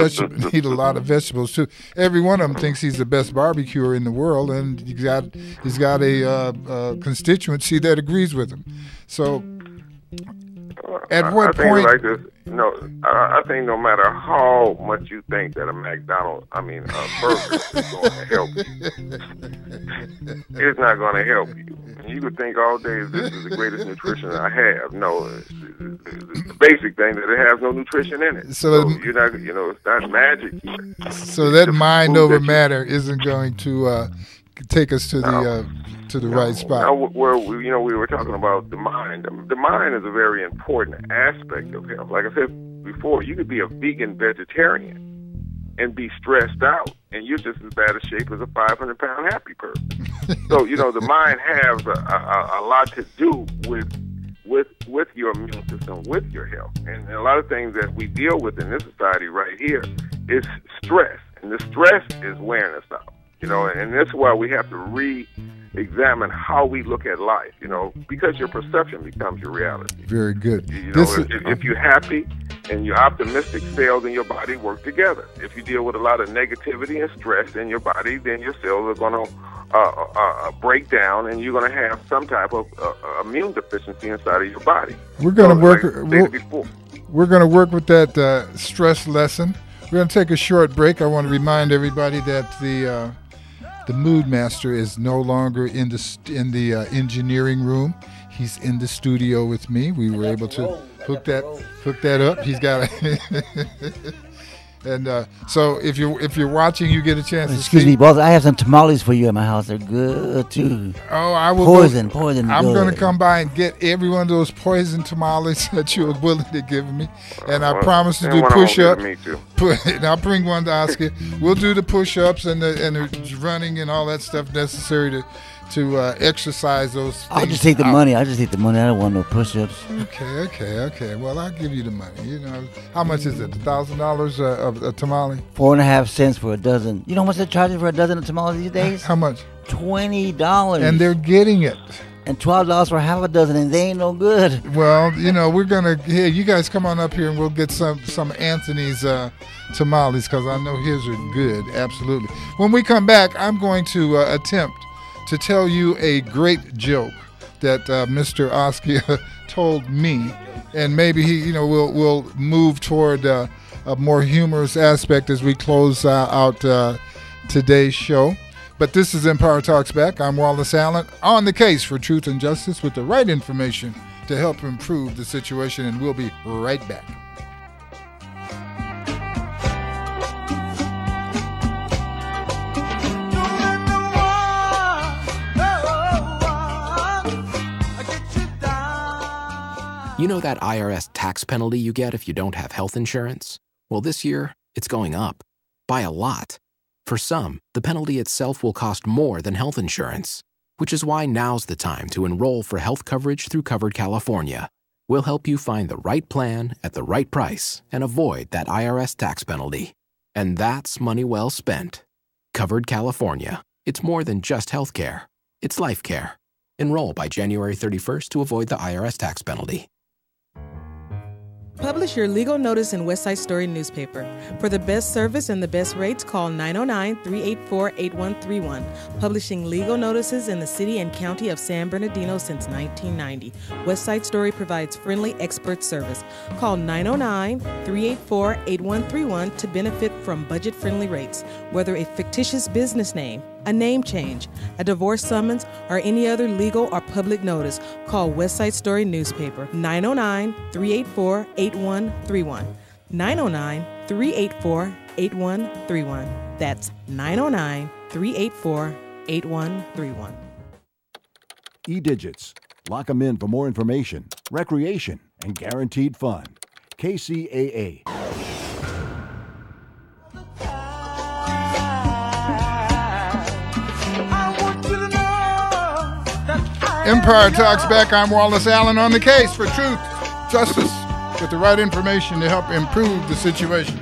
vegetables too. Every one of them thinks he's the best barbecuer in the world, and he's got a constituency that agrees with him. So, at what point? Like this, I think no matter how much you think that a burger is going to help you, it's not going to help you. You could think all day, this is the greatest nutrition I have. No, the basic thing that it has no nutrition in it. So you're not, it's not magic here. So that mind over matter isn't going to take us to the right spot. Now, where we were talking about the mind. The mind is a very important aspect of health. Like I said before, you could be a vegan vegetarian and be stressed out, and you're just as bad a shape as a 500-pound happy person. So, the mind has a lot to do with your immune system, with your health. And a lot of things that we deal with in this society right here is stress. And the stress is wearing us out, and that's why we have to re-examine how we look at life, because your perception becomes your reality. Very good. If you're happy and you're optimistic, cells in your body work together. If you deal with a lot of negativity and stress in your body, then your cells are going to break down, and you're going to have some type of immune deficiency inside of your body. We're going to work. We're going to work with that stress lesson. We're going to take a short break. I want to remind everybody that the Mood Master is no longer in the engineering room. He's in the studio with me. We were able to hook that up. He's got and so if you're watching, you get a chance. Excuse me, boss. I have some tamales for you at my house. They're good too. Oh, I will. Poison. I'm going to come by and get every one of those poison tamales that you are willing to give me, and I promise to do push-ups. And I'll bring one to Oscar. We'll do the push-ups and the running and all that stuff necessary to exercise those things. I'll just take the money. I don't want no push-ups. Okay. Well, I'll give you the money. How much is it? $1,000 of a tamale? 4.5 cents for a dozen. You know how much they're charging for a dozen of tamales these days? How much? $20. And they're getting it. And $12 for half a dozen, and they ain't no good. Well, we're gonna. Here, you guys come on up here, and we'll get some Anthony's tamales, because I know his are good. Absolutely. When we come back, I'm going to attempt to tell you a great joke that Mr. Oskia told me, and maybe he, will move toward a more humorous aspect as we close out today's show. But this is Empire Talks Back. I'm Wallace Allen, on the case for truth and justice with the right information to help improve the situation, and we'll be right back. You know that IRS tax penalty you get if you don't have health insurance? Well, this year, it's going up. By a lot. For some, the penalty itself will cost more than health insurance, which is why now's the time to enroll for health coverage through Covered California. We'll help you find the right plan at the right price and avoid that IRS tax penalty. And that's money well spent. Covered California. It's more than just health care. It's life care. Enroll by January 31st to avoid the IRS tax penalty. Publish your legal notice in West Side Story newspaper. For the best service and the best rates, call 909-384-8131. Publishing legal notices in the city and county of San Bernardino since 1990. West Side Story provides friendly expert service. Call 909-384-8131 to benefit from budget-friendly rates. Whether a fictitious business name, a name change, a divorce summons, or any other legal or public notice, call West Side Story newspaper 909-384-8131. 909-384-8131. That's 909-384-8131. E-Digits. Lock them in for more information, recreation, and guaranteed fun. KCAA. Empire Talks back. I'm Wallace Allen on the case for truth, justice, with the right information to help improve the situation.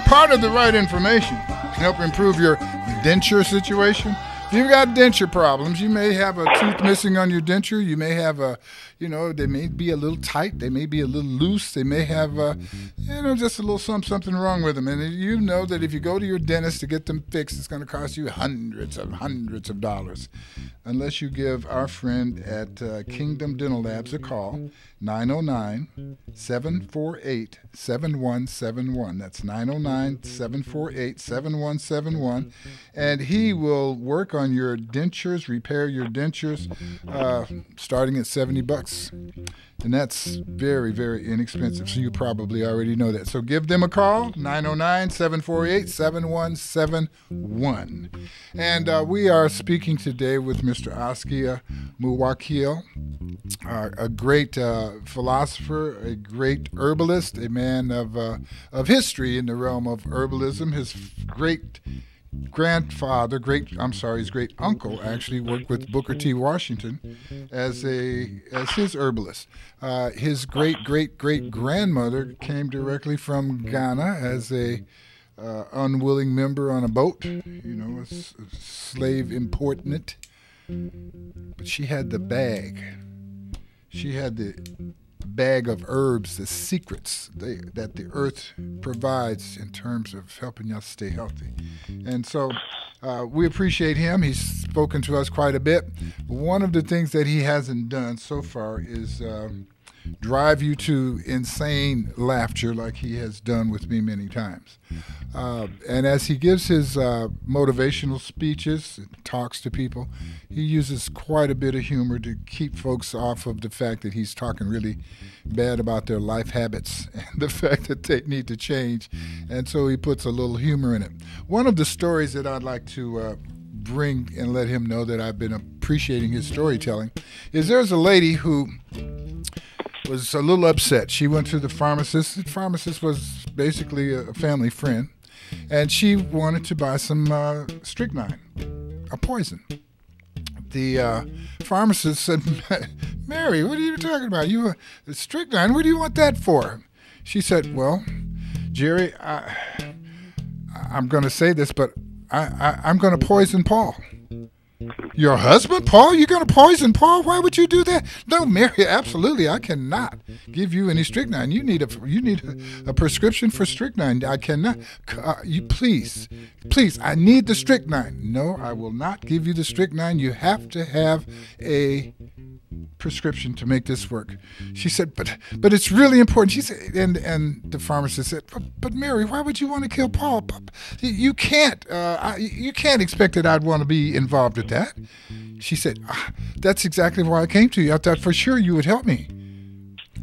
Part of the right information can help improve your denture situation. If you've got denture problems, you may have a tooth missing on your denture. You may have they may be a little tight. They may be a little loose. They may have, just a little something wrong with them. And you know that if you go to your dentist to get them fixed, it's going to cost you hundreds of dollars. Unless you give our friend at Kingdom Dental Labs a call, 909-748-7171. That's 909-748-7171. And he will work on your dentures, repair your dentures, starting at $70. And that's very, very inexpensive. So you probably already know that. So give them a call, 909-748-7171. And we are speaking today with Mr. Askia Muwakil, a great philosopher, a great herbalist, a man of history in the realm of herbalism. His great uncle actually worked with Booker T. Washington as his herbalist. His great grandmother came directly from Ghana as a unwilling member on a boat, a slave importunate. But she had the bag. She had the bag of herbs, the secrets that the earth provides in terms of helping us stay healthy. And so we appreciate him. He's spoken to us quite a bit. One of the things that he hasn't done so far is drive you to insane laughter like he has done with me many times. And as he gives his motivational speeches and talks to people, he uses quite a bit of humor to keep folks off of the fact that he's talking really bad about their life habits and the fact that they need to change. And so he puts a little humor in it. One of the stories that I'd like to bring and let him know that I've been appreciating his storytelling is there's a lady who was a little upset. She went to the pharmacist. The pharmacist was basically a family friend, and she wanted to buy some strychnine, a poison. The pharmacist said, "Mary, what are you talking about? Strychnine, what do you want that for?" She said, "Well, Jerry, I'm going to say this, but I'm going to poison Paul." "Your husband, Paul? You're going to poison Paul? Why would you do that?" "No, Mary, absolutely. I cannot give you any strychnine. You need a prescription for strychnine. I cannot. You please, I need the strychnine." "No, I will not give you the strychnine. You have to have a prescription to make this work." She said, but it's really important. She said, and the pharmacist said, but Mary, why would you want to kill Paul? You can't. You can't expect that I'd want to be involved with that. She said, "That's exactly why I came to you. I thought for sure you would help me."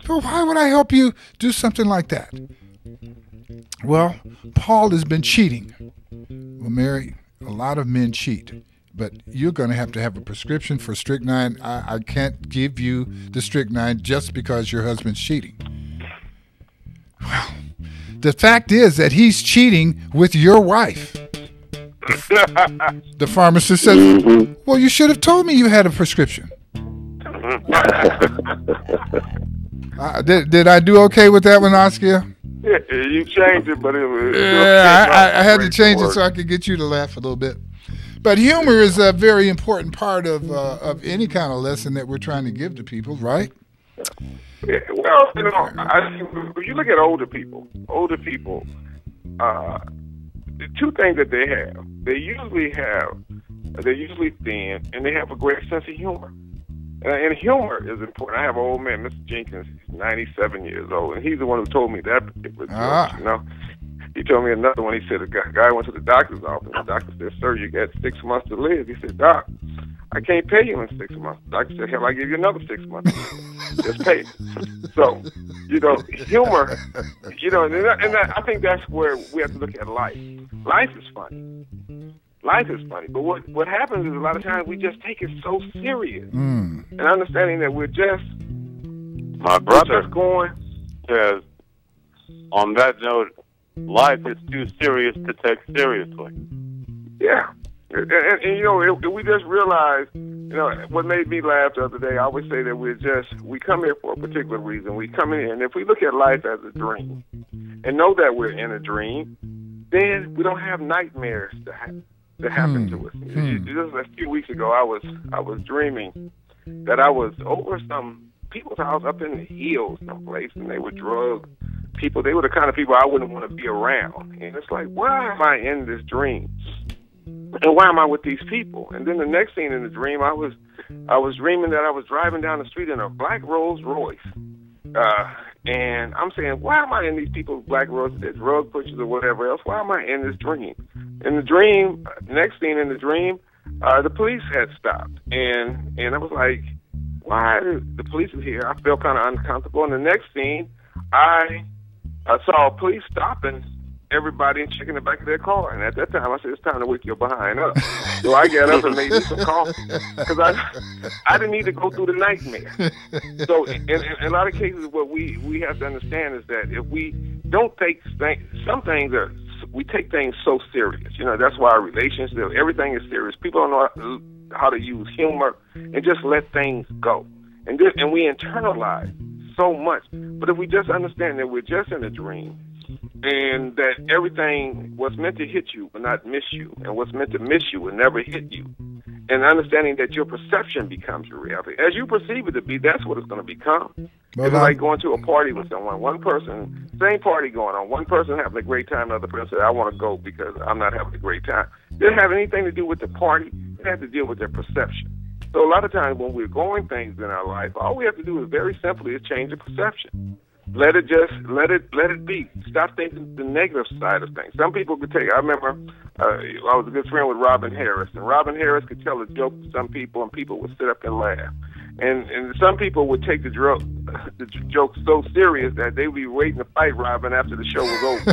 "But why would I help you do something like that?" "Well, Paul has been cheating." "Well, Mary, a lot of men cheat. But you're going to have a prescription for strychnine. I can't give you the strychnine just because your husband's cheating. Well, the fact is that he's cheating with your wife. The pharmacist says, well, you should have told me you had a prescription. Did I do okay with that one, Oscar? Yeah, you changed it, but it was... I had to change it so I could get you to laugh a little bit. But humor is a very important part of any kind of lesson that we're trying to give to people, right? Yeah, well, when you look at older people, the two things that they have, they're usually thin, and they have a great sense of humor. And humor is important. I have an old man, Mr. Jenkins, he's 97 years old, and he's the one who told me that particular joke, you know. He told me another one. He said a guy went to the doctor's office. The doctor said, sir, you got 6 months to live. He said, Doc, I can't pay you in 6 months. The doctor said, hell, I'll give you another 6 months. Just pay me. So, humor, and I think that's where we have to look at life. Life is funny. But what happens is a lot of times we just take it so serious. And understanding that we're just... My brother just going... says, on that note, life is too serious to take seriously. Yeah. And we just realized, what made me laugh the other day, I always say that we come here for a particular reason. We come in, and if we look at life as a dream and know that we're in a dream, then we don't have nightmares to happen to us. Just a few weeks ago, I was dreaming that I was over some people's house up in the hills someplace, and they were drug people. They were the kind of people I wouldn't want to be around. And it's like, why am I in this dream? And why am I with these people? And then the next scene in the dream, I was dreaming that I was driving down the street in a black Rolls Royce. And I'm saying, why am I in these people's black Rolls, they're drug pushers or whatever else? Why am I in this dream? In the dream, next scene in the dream, the police had stopped. And I was like, why the police is here? I felt kind of uncomfortable. And the next scene, I saw police stopping everybody and checking the back of their car. And at that time, I said, it's time to wake your behind up. So I got up and made me some coffee because I didn't need to go through the nightmare. So in a lot of cases, what we have to understand is that if we don't take some things we take things so serious. That's why our relationships, everything is serious. People don't know how to use humor and just let things go. And we internalize so much. But if we just understand that we're just in a dream, and that everything was meant to hit you will not miss you, and what's meant to miss you will never hit you, and understanding that your perception becomes your reality. As you perceive it to be, that's what it's going to become. It's like going to a party with someone. One person, same party going on, one person having a great time, another person said, I want to go because I'm not having a great time. It didn't have anything to do with the party. It had to deal with their perception. So a lot of times when we're going things in our life, all we have to do is very simply is change the perception. Let it be. Stop thinking the negative side of things. Some people could take. I remember I was a good friend with Robin Harris, and Robin Harris could tell a joke to some people, and people would sit up and laugh. And some people would take the joke so serious that they would be waiting to fight Robin after the show was over.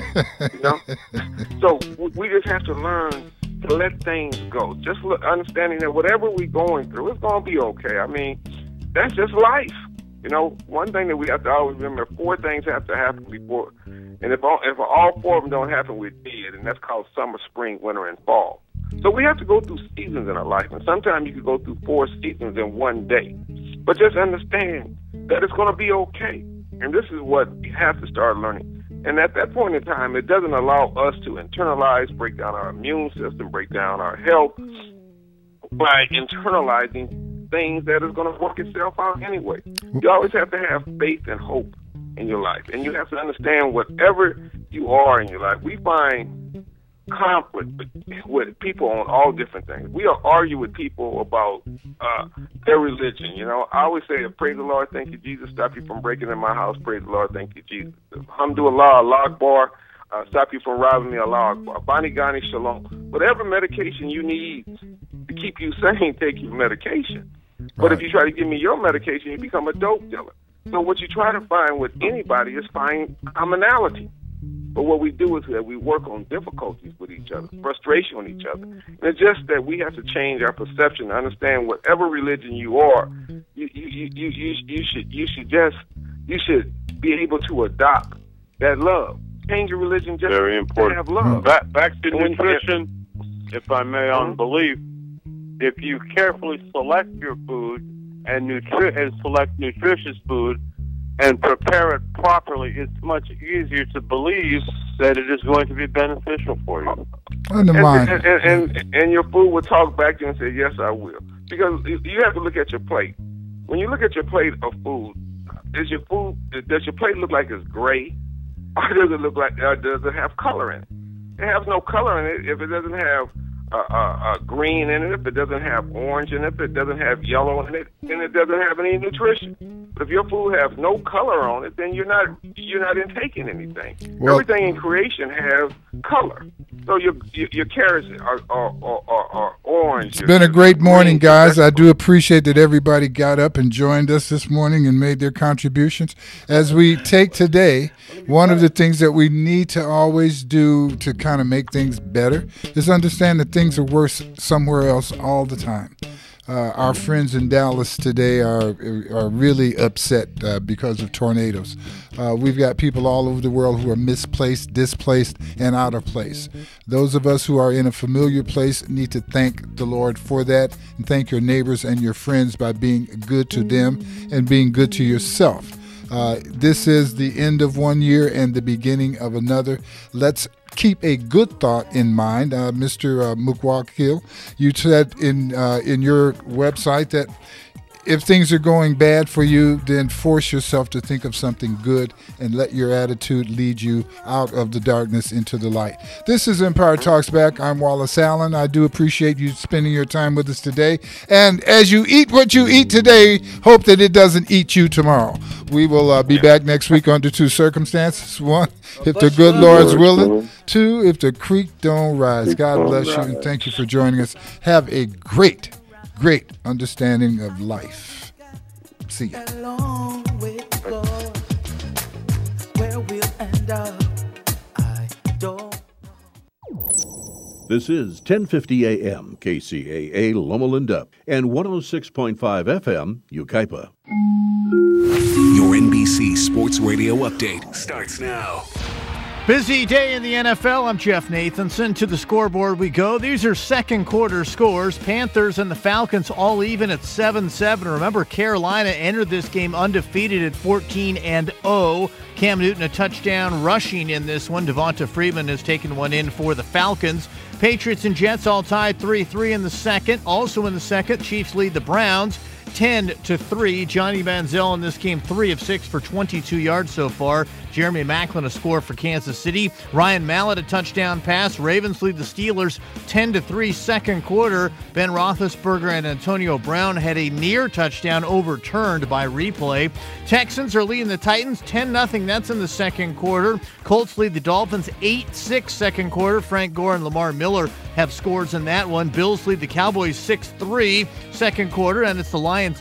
So we just have to learn to let things go. Just understanding that whatever we're going through, it's going to be okay. I mean, that's just life. One thing that we have to always remember, 4 things have to happen before. And if all 4 of them don't happen, we're dead. And that's called summer, spring, winter, and fall. So we have to go through seasons in our life. And sometimes you can go through 4 seasons in one day. But just understand that it's going to be okay. And this is what we have to start learning. And at that point in time, it doesn't allow us to internalize, break down our immune system, break down our health by internalizing things that is going to work itself out anyway. You always have to have faith and hope in your life. And you have to understand whatever you are in your life. We find conflict with people on all different things. We argue with people about their religion. I always say, praise the Lord, thank you, Jesus, stop you from breaking in my house. Praise the Lord, thank you, Jesus. Alhamdulillah, Allah Akbar, stop you from robbing me, Allah Akbar. Bani Ghani Shalom. Whatever medication you need to keep you sane, take your medication. But if you try to give me your medication, you become a dope dealer. So what you try to find with anybody is find commonality. But what we do is that we work on difficulties with each other, frustration with each other. And it's just that we have to change our perception, understand whatever religion you are, you should be able to adopt that love. Change your religion just very important. To have love. Back to nutrition, if I may, on belief. If you carefully select your food and select nutritious food and prepare it properly, it's much easier to believe that it is going to be beneficial for you. And your food will talk back to you and say, yes, I will. Because you have to look at your plate. When you look at your plate of food, does your plate look like it's gray? Or does it look like, does it have color in it? It has no color in it if it doesn't have green in it, if it doesn't have orange in it, if it doesn't have yellow in it, then it doesn't have any nutrition. But if your food has no color on it, then you're not intaking anything. Well, everything in creation has color. So your carrots are orange. It's been a great morning, guys. I do appreciate that everybody got up and joined us this morning and made their contributions. As we take today, one of the things that we need to always do to kind of make things better is understand that things are worse somewhere else all the time. Our friends in Dallas today are really upset because of tornadoes. We've got people all over the world who are misplaced, displaced, and out of place. Those of us who are in a familiar place need to thank the Lord for that, and thank your neighbors and your friends by being good to them and being good to yourself. This is the end of one year and the beginning of another. Let's keep a good thought in mind. Mr. Mukwakil, you said in your website that if things are going bad for you, then force yourself to think of something good and let your attitude lead you out of the darkness into the light. This is Empire Talks Back. I'm Wallace Allen. I do appreciate you spending your time with us today. And as you eat what you eat today, hope that it doesn't eat you tomorrow. We will be back next week under two circumstances. One, if the good Lord's willing. Two, if the creek don't rise. God bless you, and thank you for joining us. Have a great understanding of life. See ya. This is 1050 AM KCAA Loma Linda and 106.5 FM Yucaipa. Your NBC Sports Radio update starts now. Busy day in the NFL. I'm Jeff Nathanson. To the scoreboard we go. These are second quarter scores. Panthers and the Falcons all even at 7-7. Remember, Carolina entered this game undefeated at 14-0. Cam Newton a touchdown rushing in this one. Devonta Freeman has taken one in for the Falcons. Patriots and Jets all tied 3-3 in the second. Also in the second, Chiefs lead the Browns 10-3. Johnny Manziel in this game 3 of 6 for 22 yards so far. Jeremy Maclin a score for Kansas City. Ryan Mallett a touchdown pass. Ravens lead the Steelers 10-3 second quarter. Ben Roethlisberger and Antonio Brown had a near touchdown overturned by replay. Texans are leading the Titans 10-0. That's in the second quarter. Colts lead the Dolphins 8-6 second quarter. Frank Gore and Lamar Miller have scores in that one. Bills lead the Cowboys 6-3 second quarter, and it's the Lions